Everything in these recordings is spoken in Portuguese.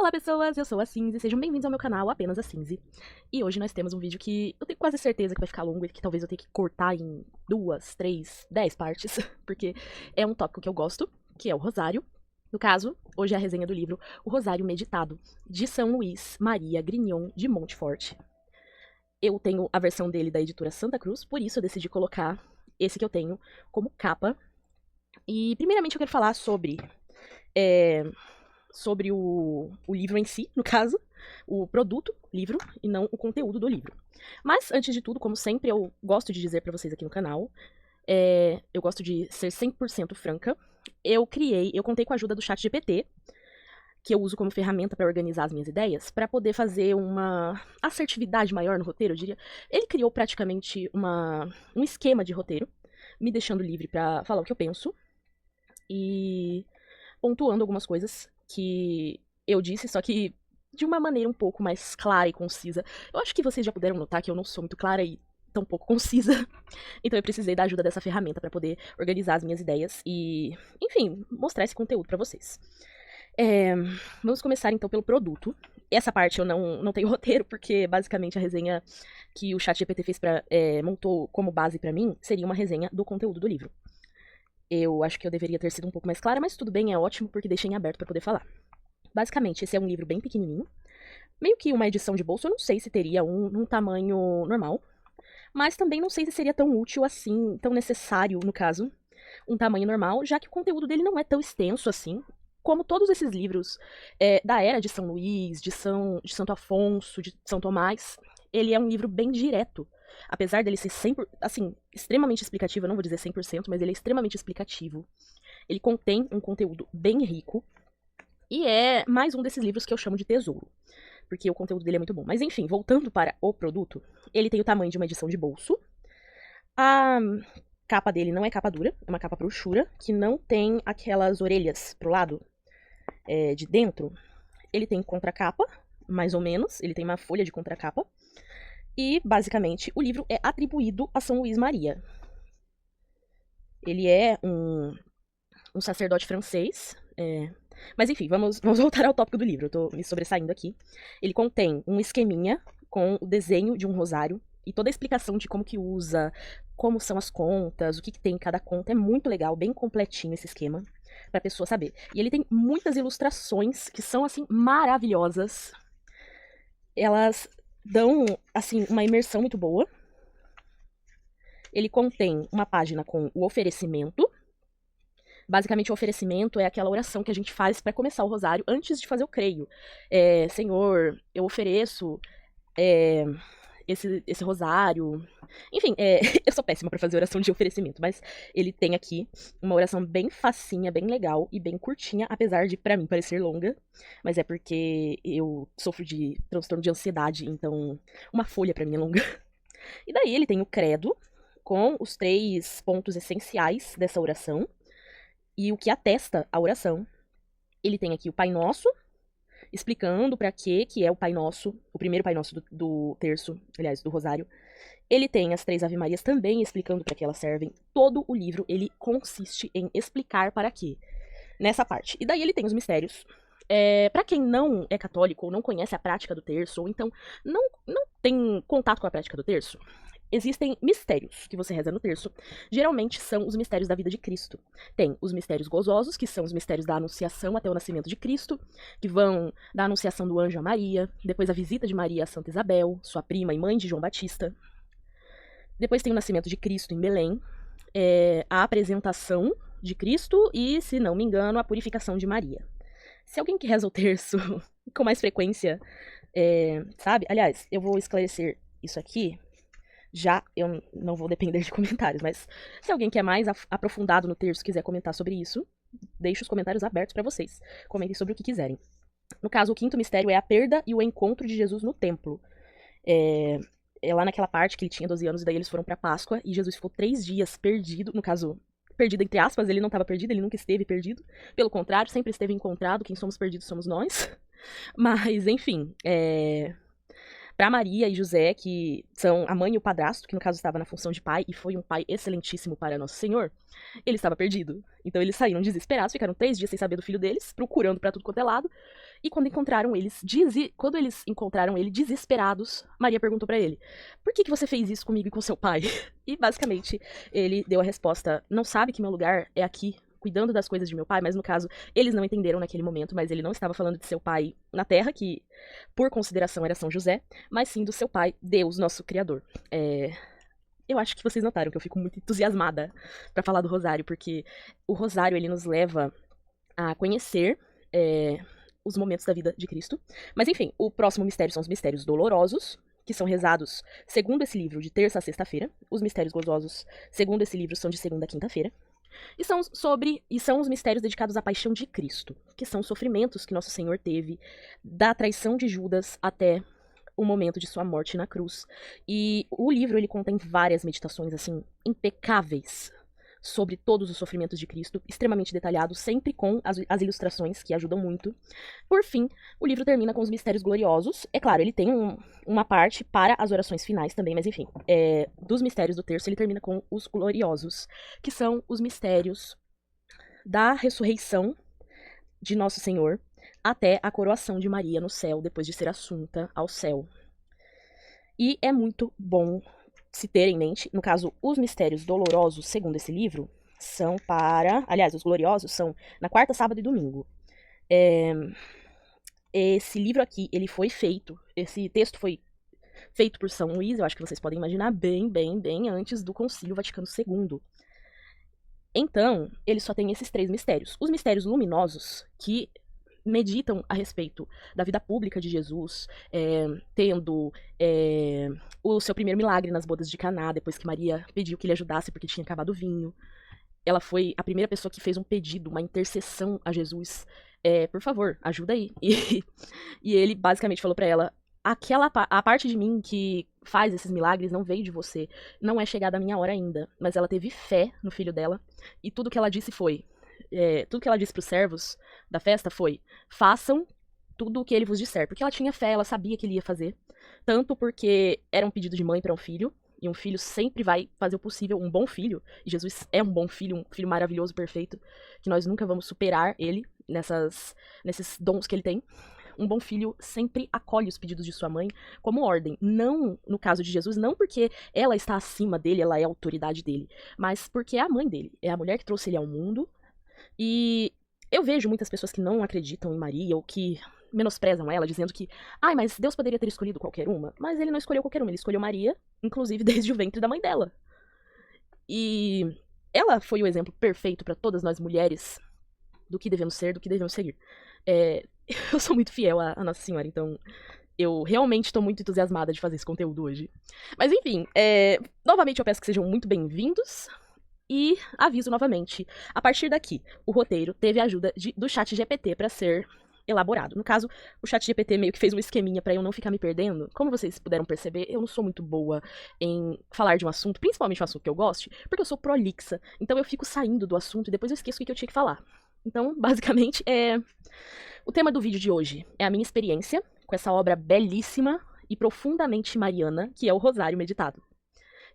Olá pessoas, eu sou a Cinzi, sejam bem-vindos ao meu canal Apenas a Cinzi. E hoje nós temos um vídeo que eu tenho quase certeza que vai ficar longo e que talvez eu tenha que cortar em 2, 3, 10 partes, porque é um tópico que eu gosto, que é o Rosário. No caso, hoje é a resenha do livro O Rosário Meditado, de São Luís Maria Grignon de Montfort. Eu tenho a versão dele da editora Santa Cruz, por isso eu decidi colocar esse que eu tenho como capa. E primeiramente eu quero falar sobre o livro em si, no caso, o produto, livro, e não o conteúdo do livro. Mas, antes de tudo, como sempre, eu gosto de dizer pra vocês aqui no canal, eu gosto de ser 100% franca. Eu contei com a ajuda do ChatGPT, que eu uso como ferramenta para organizar as minhas ideias, para poder fazer uma assertividade maior no roteiro, eu diria. Ele criou praticamente um esquema de roteiro, me deixando livre para falar o que eu penso e pontuando algumas coisas que eu disse, só que de uma maneira um pouco mais clara e concisa. Eu acho que vocês já puderam notar que eu não sou muito clara e tão pouco concisa, então eu precisei da ajuda dessa ferramenta para poder organizar as minhas ideias e, enfim, mostrar esse conteúdo para vocês. Vamos começar então pelo produto. Essa parte eu não tenho roteiro, porque basicamente a resenha que o ChatGPT fez montou como base pra mim seria uma resenha do conteúdo do livro. Eu acho que eu deveria ter sido um pouco mais clara, mas tudo bem, é ótimo, porque deixei em aberto pra poder falar. Basicamente, esse é um livro bem pequenininho, meio que uma edição de bolso. Eu não sei se teria um tamanho normal, mas também não sei se seria tão útil assim, tão necessário, no caso, um tamanho normal, já que o conteúdo dele não é tão extenso assim, como todos esses livros da era de São Luís, de Santo Afonso, de São Tomás. Ele é um livro bem direto. Apesar dele ser extremamente explicativo, eu não vou dizer 100%, mas ele é extremamente explicativo. Ele contém um conteúdo bem rico. E é mais um desses livros que eu chamo de tesouro, porque o conteúdo dele é muito bom. Mas enfim, voltando para o produto, ele tem o tamanho de uma edição de bolso. A capa dele não é capa dura, é uma capa brochura, que não tem aquelas orelhas pro lado de dentro. Ele tem contracapa, mais ou menos, ele tem uma folha de contracapa. E, basicamente, o livro é atribuído a São Luís Maria. Ele é um sacerdote francês. Mas, enfim, vamos voltar ao tópico do livro. Eu tô me sobressaindo aqui. Ele contém um esqueminha com o desenho de um rosário e toda a explicação de como que usa, como são as contas, o que tem em cada conta. É muito legal, bem completinho esse esquema, pra pessoa saber. E ele tem muitas ilustrações que são, assim, maravilhosas. Elas dão, assim, uma imersão muito boa. Ele contém uma página com o oferecimento. Basicamente, o oferecimento é aquela oração que a gente faz para começar o rosário antes de fazer o creio. Senhor, eu ofereço esse rosário. Enfim, eu sou péssima para fazer oração de oferecimento, mas ele tem aqui uma oração bem facinha, bem legal e bem curtinha, apesar de, pra mim, parecer longa. Mas é porque eu sofro de transtorno de ansiedade, então uma folha pra mim é longa. E daí ele tem o credo, com os 3 pontos essenciais dessa oração e o que atesta a oração. Ele tem aqui o Pai Nosso, explicando para que é o Pai Nosso, o primeiro Pai Nosso do terço, aliás, do Rosário. Ele tem as 3 Ave Marias também explicando para que elas servem. Todo o livro, ele consiste em explicar para quê, nessa parte. E daí ele tem os mistérios. Para quem não é católico ou não conhece a prática do terço, ou então não tem contato com a prática do terço, existem mistérios que você reza no terço. Geralmente são os mistérios da vida de Cristo. Tem os mistérios gozosos, que são os mistérios da Anunciação até o nascimento de Cristo, que vão da Anunciação do anjo a Maria, depois a visita de Maria a Santa Isabel, sua prima e mãe de João Batista. Depois tem o nascimento de Cristo em Belém, a apresentação de Cristo e, se não me engano, a purificação de Maria. Se alguém que reza o terço com mais frequência, sabe? Aliás, eu vou esclarecer isso aqui. Já eu não vou depender de comentários, mas se alguém que é mais aprofundado no terço quiser comentar sobre isso, deixo os comentários abertos para vocês. Comentem sobre o que quiserem. No caso, o 5º mistério é a perda e o encontro de Jesus no templo. É lá naquela parte que ele tinha 12 anos e daí eles foram para Páscoa e Jesus ficou 3 dias perdido, no caso, perdido entre aspas, ele não estava perdido, ele nunca esteve perdido. Pelo contrário, sempre esteve encontrado, quem somos perdidos somos nós. Mas, enfim, para Maria e José, que são a mãe e o padrasto, que no caso estava na função de pai, e foi um pai excelentíssimo para Nosso Senhor, ele estava perdido. Então eles saíram desesperados, ficaram 3 dias sem saber do filho deles, procurando para tudo quanto é lado, E quando eles encontraram ele desesperados, Maria perguntou pra ele: "Por que que você fez isso comigo e com seu pai?" E basicamente ele deu a resposta: "Não sabe que meu lugar é aqui, cuidando das coisas de meu pai?" Mas no caso, eles não entenderam naquele momento, mas ele não estava falando de seu pai na terra, que por consideração era São José, mas sim do seu pai, Deus, nosso criador. Eu acho que vocês notaram que eu fico muito entusiasmada pra falar do rosário, porque o rosário ele nos leva a conhecer os momentos da vida de Cristo. Mas enfim, o próximo mistério são os mistérios dolorosos, que são rezados segundo esse livro de terça a sexta-feira. Os mistérios gozosos, segundo esse livro, são de segunda a quinta-feira. E são os mistérios dedicados à paixão de Cristo, que são os sofrimentos que nosso Senhor teve, da traição de Judas até o momento de sua morte na cruz. E o livro ele contém várias meditações assim impecáveis sobre todos os sofrimentos de Cristo, extremamente detalhados, sempre com as ilustrações que ajudam muito. Por fim, o livro termina com os mistérios gloriosos. É claro, ele tem uma parte para as orações finais também, mas enfim, dos mistérios do terço ele termina com os gloriosos, que são os mistérios da ressurreição de Nosso Senhor até a coroação de Maria no céu, depois de ser assunta ao céu. E é muito bom se ter em mente, no caso, os mistérios dolorosos, segundo esse livro, são aliás, os gloriosos são na quarta, sábado e domingo. Esse livro aqui, ele foi feito, esse texto foi feito por São Luís, eu acho que vocês podem imaginar, bem antes do Concílio Vaticano II. Então, ele só tem esses 3 mistérios. Os mistérios luminosos, que meditam a respeito da vida pública de Jesus, tendo o seu primeiro milagre nas bodas de Caná, depois que Maria pediu que ele ajudasse porque tinha acabado o vinho. Ela foi a primeira pessoa que fez um pedido, uma intercessão a Jesus. Por favor, ajuda aí. E ele basicamente falou pra ela: a parte de mim que faz esses milagres não veio de você, não é chegada a minha hora ainda. Mas ela teve fé no filho dela, e tudo que ela disse pros servos da festa foi: façam tudo o que ele vos disser. Porque ela tinha fé, ela sabia que ele ia fazer. Tanto porque era um pedido de mãe para um filho, e um filho sempre vai fazer o possível, um bom filho, e Jesus é um bom filho, um filho maravilhoso, perfeito, que nós nunca vamos superar ele nesses dons que ele tem. Um bom filho sempre acolhe os pedidos de sua mãe como ordem. Não, no caso de Jesus, não porque ela está acima dele, ela é a autoridade dele, mas porque é a mãe dele, é a mulher que trouxe ele ao mundo. E eu vejo muitas pessoas que não acreditam em Maria ou que menosprezam ela, dizendo que, mas Deus poderia ter escolhido qualquer uma. Mas ele não escolheu qualquer uma, ele escolheu Maria, inclusive desde o ventre da mãe dela. E ela foi o exemplo perfeito para todas nós mulheres do que devemos ser, do que devemos seguir. Eu sou muito fiel à Nossa Senhora, então eu realmente estou muito entusiasmada de fazer esse conteúdo hoje. Mas enfim, novamente eu peço que sejam muito bem-vindos. E aviso novamente, a partir daqui, o roteiro teve a ajuda do ChatGPT para ser elaborado. No caso, o ChatGPT meio que fez um esqueminha para eu não ficar me perdendo. Como vocês puderam perceber, eu não sou muito boa em falar de um assunto, principalmente um assunto que eu goste, porque eu sou prolixa. Então eu fico saindo do assunto e depois eu esqueço o que eu tinha que falar. Então, basicamente, o tema do vídeo de hoje é a minha experiência com essa obra belíssima e profundamente mariana, que é o Rosário Meditado,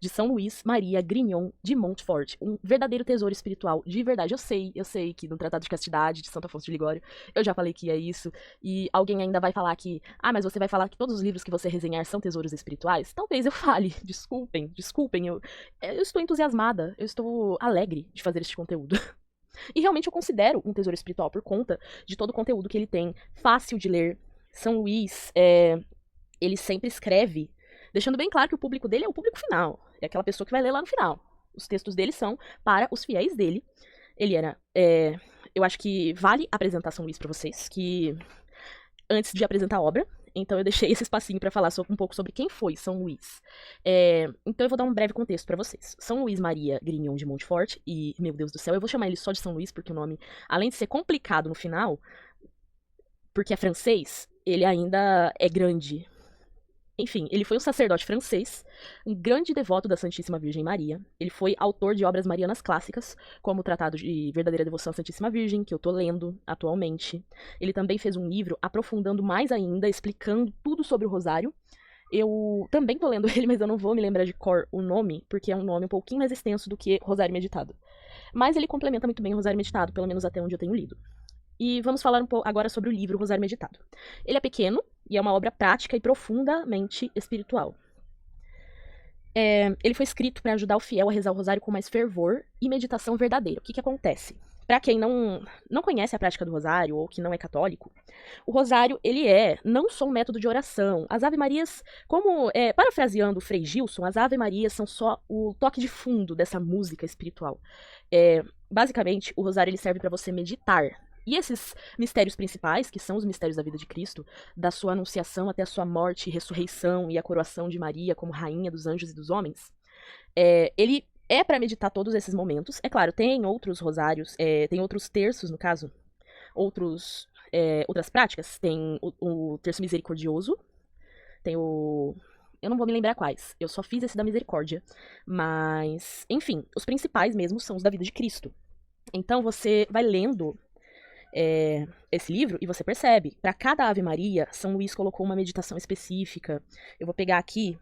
de São Luís Maria Grignon de Montfort, um verdadeiro tesouro espiritual de verdade. Eu sei que no Tratado de Castidade de Santo Afonso de Ligório eu já falei que é isso, e alguém ainda vai falar que, mas você vai falar que todos os livros que você resenhar são tesouros espirituais? Talvez eu fale, desculpem, eu estou entusiasmada, eu estou alegre de fazer este conteúdo. E realmente eu considero um tesouro espiritual por conta de todo o conteúdo que ele tem, fácil de ler. São Luís, ele sempre escreve deixando bem claro que o público dele é o público final. É aquela pessoa que vai ler lá no final. Os textos dele são para os fiéis dele. Ele era... eu acho que vale apresentar São Luís pra vocês, que antes de apresentar a obra, então eu deixei esse espacinho para falar um pouco sobre quem foi São Luís. Então eu vou dar um breve contexto para vocês. São Luís Maria Grignon de Montfort, e, meu Deus do céu, eu vou chamar ele só de São Luís, porque o nome, além de ser complicado no final, porque é francês, ele ainda é grande. Enfim, ele foi um sacerdote francês, um grande devoto da Santíssima Virgem Maria. Ele foi autor de obras marianas clássicas, como o Tratado de Verdadeira Devoção à Santíssima Virgem, que eu tô lendo atualmente. Ele também fez um livro aprofundando mais ainda, explicando tudo sobre o Rosário. Eu também tô lendo ele, mas eu não vou me lembrar de cor o nome, porque é um nome um pouquinho mais extenso do que Rosário Meditado. Mas ele complementa muito bem o Rosário Meditado, pelo menos até onde eu tenho lido. e vamos falar um pouco agora sobre o livro Rosário Meditado. Ele é pequeno e é uma obra prática e profundamente espiritual. Ele foi escrito para ajudar o fiel a rezar o rosário com mais fervor e meditação verdadeira. O que acontece? Para quem não conhece a prática do rosário ou que não é católico, o rosário ele é não só um método de oração. As Ave-Marias, parafraseando o Frei Gilson, as Ave-Marias são só o toque de fundo dessa música espiritual. Basicamente, o rosário ele serve para você meditar. E esses mistérios principais, que são os mistérios da vida de Cristo, da sua anunciação até a sua morte, ressurreição e a coroação de Maria como rainha dos anjos e dos homens, ele é para meditar todos esses momentos. É claro, tem outros rosários, tem outros terços, no caso, outras práticas. Tem o terço misericordioso, tem o... Eu não vou me lembrar quais, eu só fiz esse da misericórdia. Mas, enfim, os principais mesmo são os da vida de Cristo. Então você vai lendo esse livro e você percebe, para cada Ave Maria, São Luís colocou uma meditação específica. Eu vou pegar aqui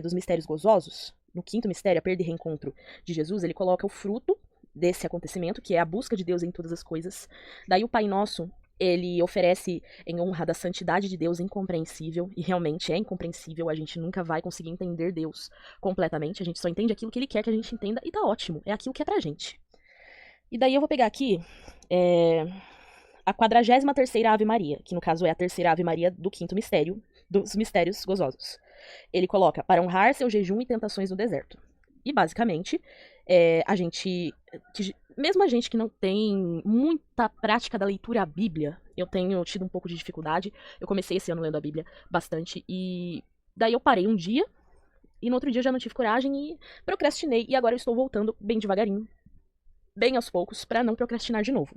dos mistérios gozosos. No quinto mistério, a perda e reencontro de Jesus, ele coloca o fruto desse acontecimento, que é a busca de Deus em todas as coisas. Daí o Pai Nosso, ele oferece em honra da santidade de Deus incompreensível, e realmente é incompreensível, a gente nunca vai conseguir entender Deus completamente, a gente só entende aquilo que ele quer que a gente entenda, e tá ótimo, é aquilo que é pra gente. E daí eu vou pegar aqui a 43ª Ave Maria, que no caso é a terceira Ave Maria do quinto mistério, dos mistérios gozosos. Ele coloca, para honrar seu jejum e tentações no deserto. E basicamente, mesmo a gente que não tem muita prática da leitura à Bíblia, eu tenho tido um pouco de dificuldade, eu comecei esse ano lendo a Bíblia bastante, e daí eu parei um dia, e no outro dia eu já não tive coragem e procrastinei, e agora eu estou voltando bem devagarinho, bem aos poucos, para não procrastinar de novo.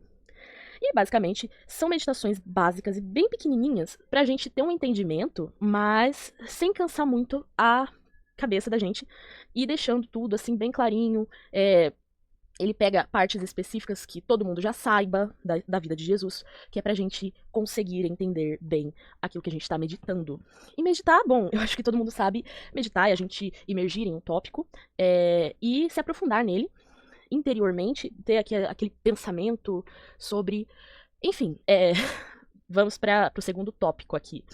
E, basicamente, são meditações básicas e bem pequenininhas pra gente ter um entendimento, mas sem cansar muito a cabeça da gente e deixando tudo, assim, bem clarinho. Ele pega partes específicas que todo mundo já saiba da vida de Jesus, que é pra gente conseguir entender bem aquilo que a gente tá meditando. E meditar, bom, eu acho que todo mundo sabe meditar é a gente imergir em um tópico e se aprofundar nele interiormente, ter aquele pensamento sobre... Enfim, vamos para o segundo tópico aqui.